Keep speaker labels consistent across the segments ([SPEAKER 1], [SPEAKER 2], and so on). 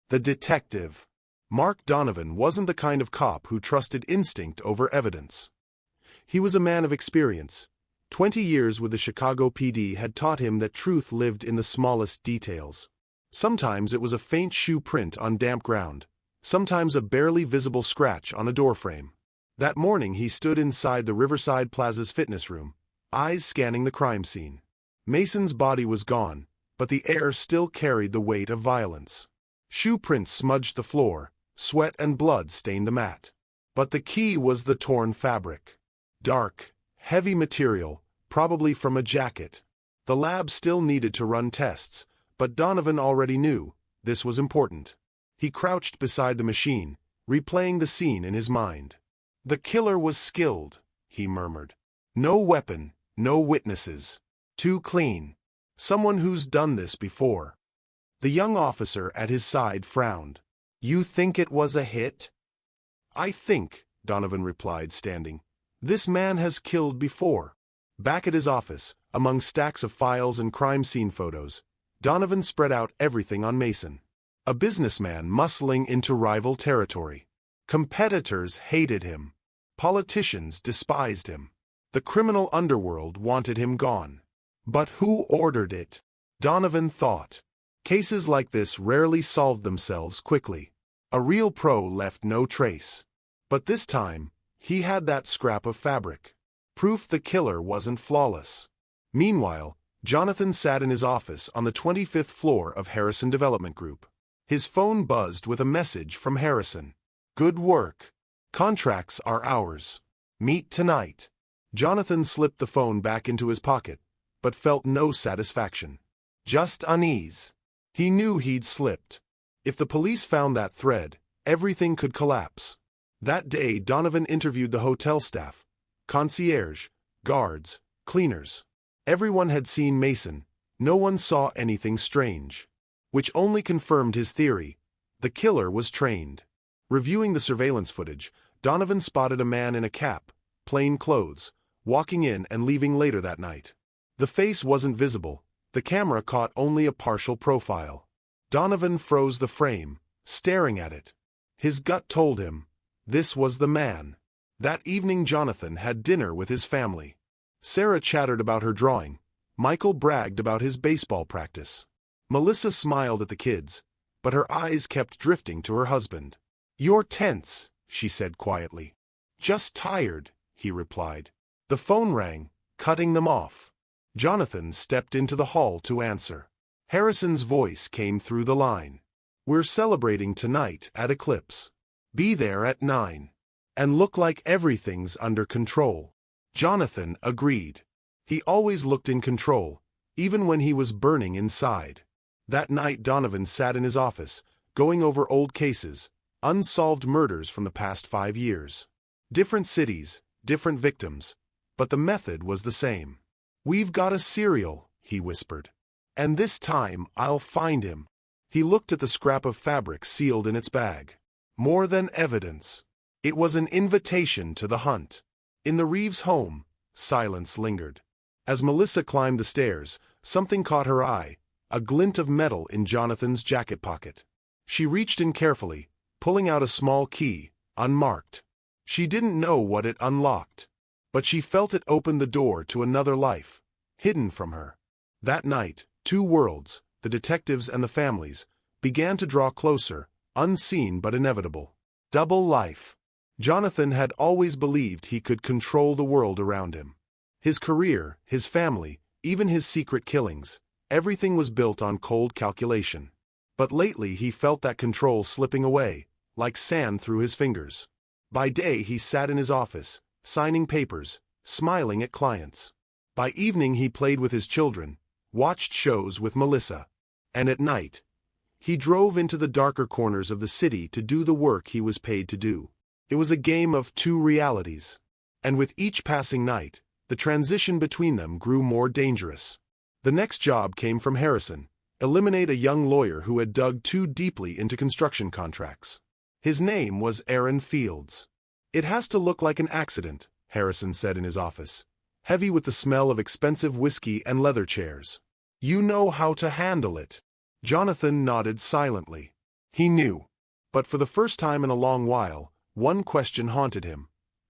[SPEAKER 1] The detective. Mark Donovan wasn't the kind of cop who trusted instinct over evidence. He was a man of experience. 20 years with the Chicago PD had taught him that truth lived in the smallest details. Sometimes it was a faint shoe print on damp ground, sometimes a barely visible scratch on a doorframe. That morning he stood inside the Riverside Plaza's fitness room, eyes scanning the crime scene. Mason's body was gone, but the air still carried the weight of violence. Shoe prints smudged the floor, sweat and blood stained the mat. But the key was the torn fabric. Dark, heavy material, probably from a jacket. The lab still needed to run tests, but Donovan already knew this was important. He crouched beside the machine, replaying the scene in his mind. The killer was skilled, he murmured. No weapon, no witnesses. Too clean. Someone who's done this before. The young officer at his side frowned. You think it was a hit? I think, Donovan replied, standing. This man has killed before. Back at his office, among stacks of files and crime scene photos, Donovan spread out everything on Mason. A businessman muscling into rival territory. Competitors hated him. Politicians despised him. The criminal underworld wanted him gone. But who ordered it? Donovan thought. Cases like this rarely solved themselves quickly. A real pro left no trace. But this time, he had that scrap of fabric. Proof the killer wasn't flawless. Meanwhile, Jonathan sat in his office on the 25th floor of Harrison Development Group. His phone buzzed with a message from Harrison. Good work. Contracts are ours. Meet tonight. Jonathan slipped the phone back into his pocket, but felt no satisfaction. Just unease. He knew he'd slipped. If the police found that thread, everything could collapse. That day Donovan interviewed the hotel staff, concierge, guards, cleaners. Everyone had seen Mason. No one saw anything strange. Which only confirmed his theory. The killer was trained. Reviewing the surveillance footage, Donovan spotted a man in a cap, plain clothes, walking in and leaving later that night. The face wasn't visible. The camera caught only a partial profile. Donovan froze the frame, staring at it. His gut told him, this was the man. That evening Jonathan had dinner with his family. Sarah chattered about her drawing. Michael bragged about his baseball practice. Melissa smiled at the kids, but her eyes kept drifting to her husband. You're tense, she said quietly. Just tired, he replied. The phone rang, cutting them off. Jonathan stepped into the hall to answer. Harrison's voice came through the line. We're celebrating tonight at Eclipse. Be there at 9. And look like everything's under control. Jonathan agreed. He always looked in control, even when he was burning inside. That night Donovan sat in his office, going over old cases, unsolved murders from the past 5 years. Different cities, different victims, but the method was the same. We've got a serial, he whispered. And this time I'll find him. He looked at the scrap of fabric sealed in its bag. More than evidence. It was an invitation to the hunt. In the Reeves home, silence lingered. As Melissa climbed the stairs, something caught her eye, a glint of metal in Jonathan's jacket pocket. She reached in carefully, pulling out a small key, unmarked. She didn't know what it unlocked, but she felt it opened the door to another life, hidden from her. That night, 2 worlds, the detectives and the families, began to draw closer, unseen but inevitable. Double life. Jonathan had always believed he could control the world around him. His career, his family, even his secret killings, everything was built on cold calculation. But lately he felt that control slipping away, like sand through his fingers. By day he sat in his office, signing papers, smiling at clients. By evening he played with his children, watched shows with Melissa. And at night, he drove into the darker corners of the city to do the work he was paid to do. It was a game of 2 realities. And with each passing night, the transition between them grew more dangerous. The next job came from Harrison. Eliminate a young lawyer who had dug too deeply into construction contracts. His name was Aaron Fields. It has to look like an accident, Harrison said in his office, heavy with the smell of expensive whiskey and leather chairs. You know how to handle it. Jonathan nodded silently. He knew. But for the first time in a long while, one question haunted him.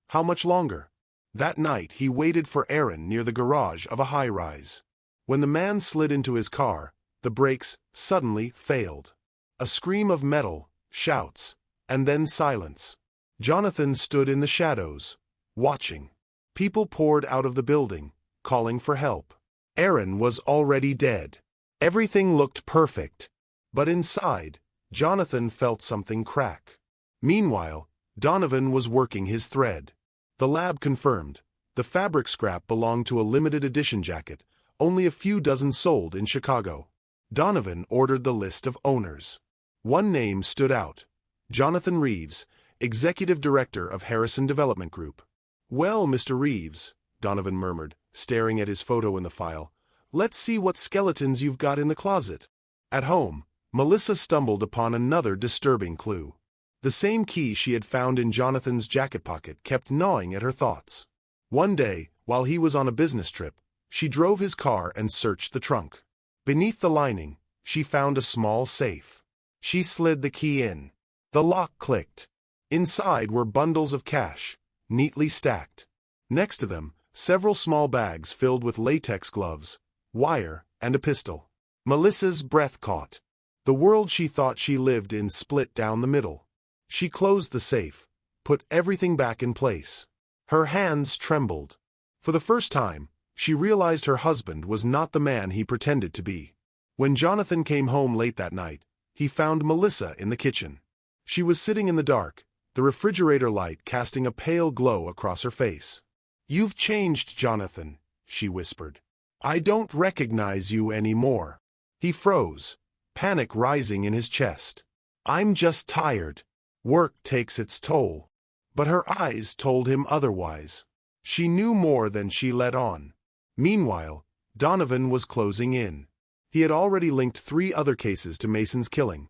[SPEAKER 1] How much longer? That night he waited for Aaron near the garage of a high-rise. When the man slid into his car, the brakes suddenly failed. A scream of metal, shouts, and then silence. Jonathan stood in the shadows, watching. People poured out of the building, calling for help. Aaron was already dead. Everything looked perfect. But inside, Jonathan felt something crack. Meanwhile, Donovan was working his thread. The lab confirmed. The fabric scrap belonged to a limited edition jacket, only a few dozen sold in Chicago. Donovan ordered the list of owners. One name stood out. Jonathan Reeves, executive director of Harrison Development Group. "Well, Mr. Reeves," Donovan murmured, staring at his photo in the file, "let's see what skeletons you've got in the closet." At home, Melissa stumbled upon another disturbing clue. The same key she had found in Jonathan's jacket pocket kept gnawing at her thoughts. One day, while he was on a business trip, she drove his car and searched the trunk. Beneath the lining, she found a small safe. She slid the key in. The lock clicked. Inside were bundles of cash, neatly stacked. Next to them, several small bags filled with latex gloves, wire, and a pistol. Melissa's breath caught. The world she thought she lived in split down the middle. She closed the safe, put everything back in place. Her hands trembled. For the first time, she realized her husband was not the man he pretended to be. When Jonathan came home late that night, he found Melissa in the kitchen. She was sitting in the dark, the refrigerator light casting a pale glow across her face. "You've changed, Jonathan," she whispered. "I don't recognize you anymore." He froze, panic rising in his chest. "I'm just tired. Work takes its toll." But her eyes told him otherwise. She knew more than she let on. Meanwhile, Donovan was closing in. He had already linked 3 other cases to Mason's killing.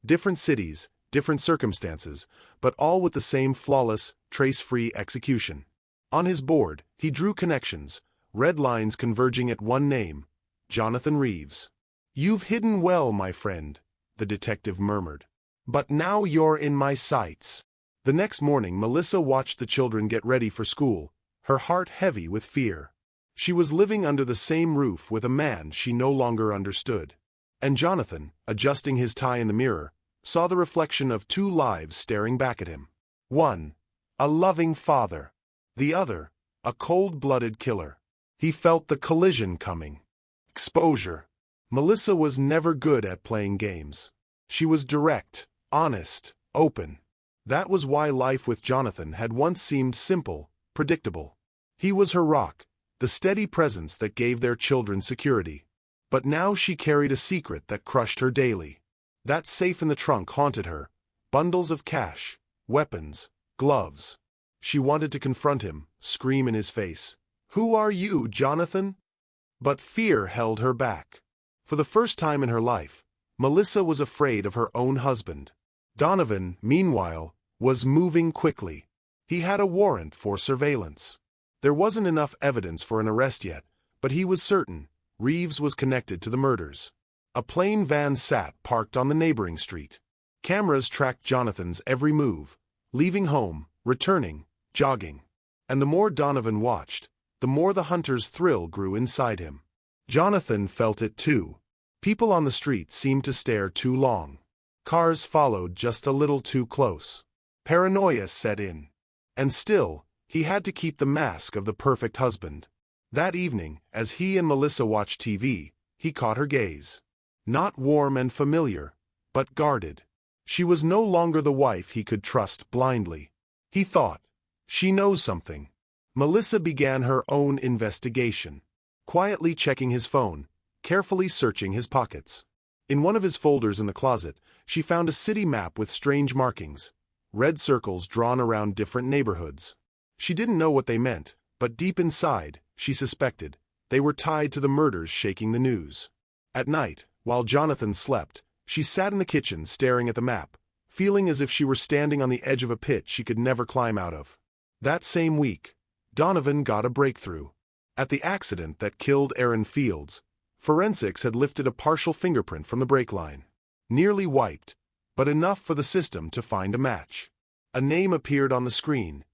[SPEAKER 1] Different cities, different circumstances, but all with the same flawless, trace-free execution. On his board, he drew connections, red lines converging at one name, Jonathan Reeves. "You've hidden well, my friend," the detective murmured. "But now you're in my sights." The next morning, Melissa watched the children get ready for school, her heart heavy with fear. She was living under the same roof with a man she no longer understood. And Jonathan, adjusting his tie in the mirror, saw the reflection of 2 lives staring back at him. One, a loving father. The other, a cold-blooded killer. He felt the collision coming. Exposure. Melissa was never good at playing games. She was direct, honest, open. That was why life with Jonathan had once seemed simple, predictable. He was her rock, the steady presence that gave their children security. But now she carried a secret that crushed her daily. That safe in the trunk haunted her, bundles of cash, weapons, gloves. She wanted to confront him, scream in his face, "Who are you, Jonathan?" But fear held her back. For the first time in her life, Melissa was afraid of her own husband. Donovan, meanwhile, was moving quickly. He had a warrant for surveillance. There wasn't enough evidence for an arrest yet, but he was certain Reeves was connected to the murders. A plain van sat parked on the neighboring street. Cameras tracked Jonathan's every move, leaving home, returning, jogging. And the more Donovan watched, the more the hunter's thrill grew inside him. Jonathan felt it too. People on the street seemed to stare too long. Cars followed just a little too close. Paranoia set in. And still, he had to keep the mask of the perfect husband. That evening, as he and Melissa watched TV, he caught her gaze. Not warm and familiar, but guarded. She was no longer the wife he could trust blindly. He thought, she knows something. Melissa began her own investigation, quietly checking his phone, carefully searching his pockets. In one of his folders in the closet, she found a city map with strange markings, red circles drawn around different neighborhoods. She didn't know what they meant, but deep inside, she suspected, they were tied to the murders shaking the news. At night, while Jonathan slept, she sat in the kitchen staring at the map, feeling as if she were standing on the edge of a pit she could never climb out of. That same week, Donovan got a breakthrough. At the accident that killed Aaron Fields, forensics had lifted a partial fingerprint from the brake line. Nearly wiped, but enough for the system to find a match. A name appeared on the screen: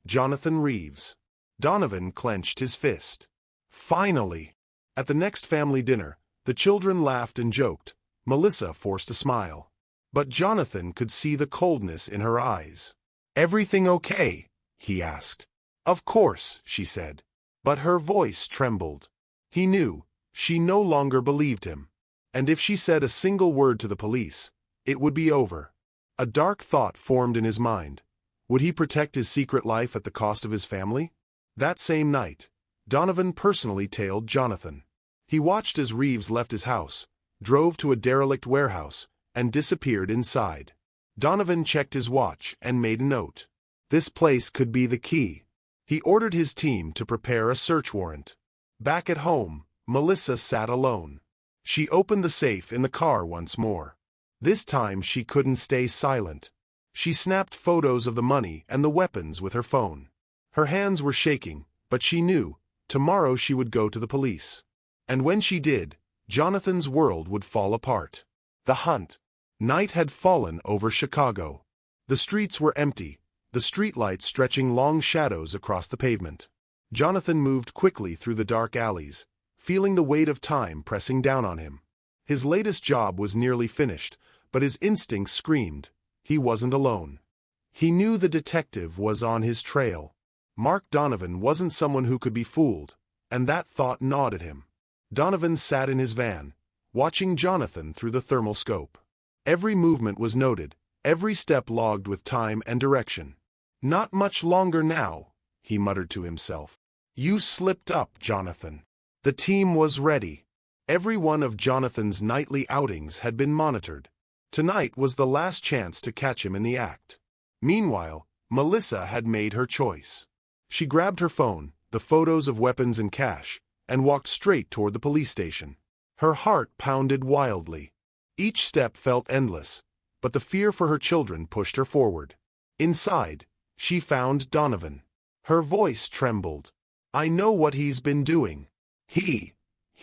[SPEAKER 1] Jonathan Reeves. Donovan clenched his fist. Finally! At the next family dinner, the children laughed and joked. Melissa forced a smile. But Jonathan could see the coldness in her eyes. "Everything okay?" he asked. "Of course," she said. But her voice trembled. He knew she no longer believed him. And if she said a single word to the police, it would be over. A dark thought formed in his mind. Would he protect his secret life at the cost of his family? That same night, Donovan personally tailed Jonathan. He watched as Reeves left his house, drove to a derelict warehouse, and disappeared inside. Donovan checked his watch and made a note. This place could be the key. He ordered his team to prepare a search warrant. Back at home, Melissa sat alone. She opened the safe in the car once more. This time she couldn't stay silent. She snapped photos of the money and the weapons with her phone. Her hands were shaking, but she knew tomorrow she would go to the police. And when she did, Jonathan's world would fall apart. The hunt. Night had fallen over Chicago. The streets were empty, the streetlights stretching long shadows across the pavement. Jonathan moved quickly through the dark alleys, feeling the weight of time pressing down on him. His latest job was nearly finished, but his instincts screamed he wasn't alone. He knew the detective was on his trail. Mark Donovan wasn't someone who could be fooled, and that thought gnawed at him. Donovan sat in his van, watching Jonathan through the thermal scope. Every movement was noted, every step logged with time and direction. "Not much longer now," he muttered to himself. "You slipped up, Jonathan." The team was ready. Every one of Jonathan's nightly outings had been monitored. Tonight was the last chance to catch him in the act. Meanwhile, Melissa had made her choice. She grabbed her phone, the photos of weapons and cash, and walked straight toward the police station. Her heart pounded wildly. Each step felt endless, but the fear for her children pushed her forward. Inside, she found Donovan. Her voice trembled. "I know what he's been doing.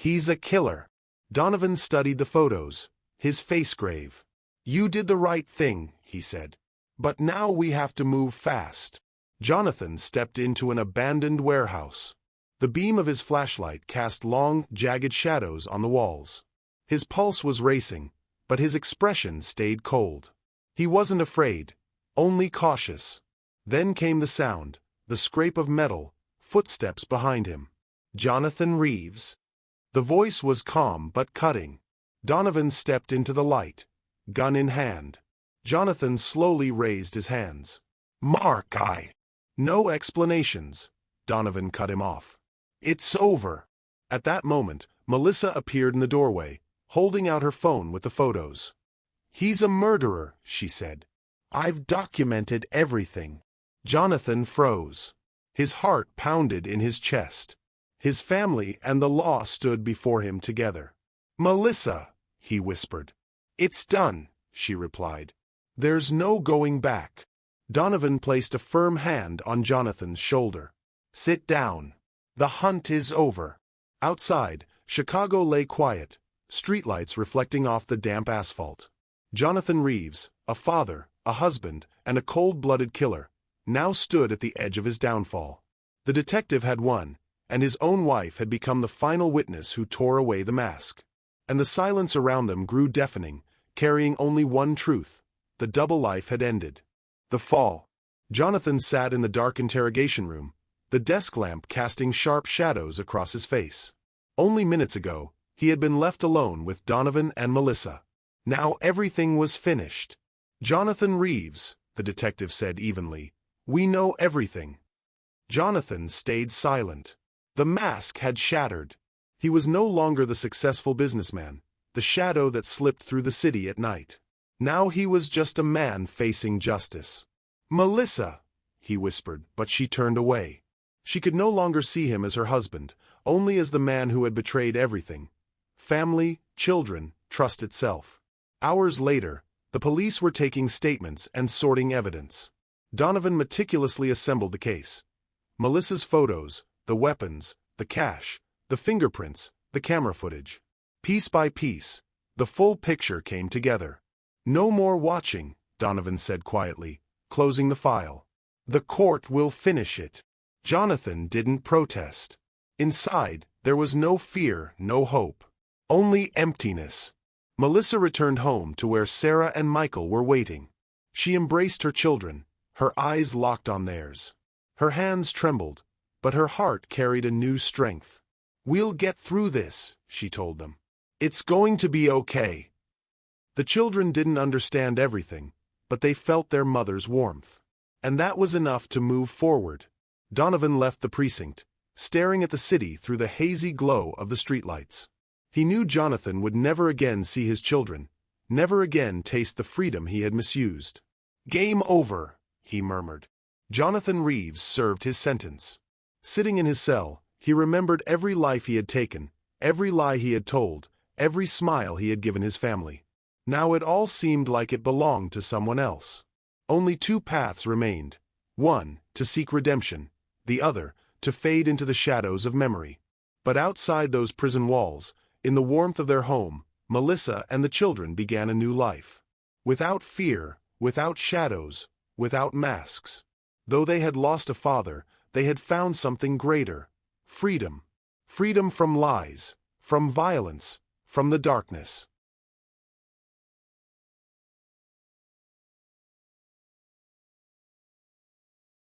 [SPEAKER 1] He's a killer." Donovan studied the photos, his face grave. "You did the right thing," he said. "But now we have to move fast." Jonathan stepped into an abandoned warehouse. The beam of his flashlight cast long, jagged shadows on the walls. His pulse was racing, but his expression stayed cold. He wasn't afraid, only cautious. Then came the sound, the scrape of metal, footsteps behind him. "Jonathan Reeves." The voice was calm but cutting. Donovan stepped into the light, gun in hand. Jonathan slowly raised his hands. "Mark, No explanations," Donovan cut him off. "It's over." At that moment, Melissa appeared in the doorway, holding out her phone with the photos. "He's a murderer," she said. "I've documented everything." Jonathan froze. His heart pounded in his chest. His family and the law stood before him together. "Melissa," he whispered. "It's done," she replied. "There's no going back." Donovan placed a firm hand on Jonathan's shoulder. "Sit down. The hunt is over." Outside, Chicago lay quiet, streetlights reflecting off the damp asphalt. Jonathan Reeves, a father, a husband, and a cold-blooded killer, now stood at the edge of his downfall. The detective had won, and his own wife had become the final witness who tore away the mask. And the silence around them grew deafening, carrying only one truth: the double life had ended. The fall. Jonathan sat in the dark interrogation room, the desk lamp casting sharp shadows across his face. Only minutes ago, he had been left alone with Donovan and Melissa. Now everything was finished. "Jonathan Reeves," the detective said evenly, "we know everything." Jonathan stayed silent. The mask had shattered. He was no longer the successful businessman, the shadow that slipped through the city at night. Now he was just a man facing justice. "Melissa," he whispered, but she turned away. She could no longer see him as her husband, only as the man who had betrayed everything: family, children, trust itself. Hours later, the police were taking statements and sorting evidence. Donovan meticulously assembled the case. Melissa's photos, the weapons, the cash, the fingerprints, the camera footage. Piece by piece, the full picture came together. No more watching, Donovan said quietly, closing the file. The court will finish it. Jonathan didn't protest. Inside, there was no fear, no hope. Only emptiness. Melissa returned home to where Sarah and Michael were waiting. She embraced her children, her eyes locked on theirs. Her hands trembled, but her heart carried a new strength. "We'll get through this," she told them. "It's going to be okay." The children didn't understand everything, but they felt their mother's warmth. And that was enough to move forward. Donovan left the precinct, staring at the city through the hazy glow of the streetlights. He knew Jonathan would never again see his children, never again taste the freedom he had misused. "Game over," he murmured. Jonathan Reeves served his sentence. Sitting in his cell, he remembered every life he had taken, every lie he had told, every smile he had given his family. Now it all seemed like it belonged to someone else. Only two paths remained. One, to seek redemption. The other, to fade into the shadows of memory. But outside those prison walls, in the warmth of their home, Melissa and the children began a new life. Without fear, without shadows, without masks. Though they had lost a father, they had found something greater. Freedom. Freedom from lies, from violence, from the darkness.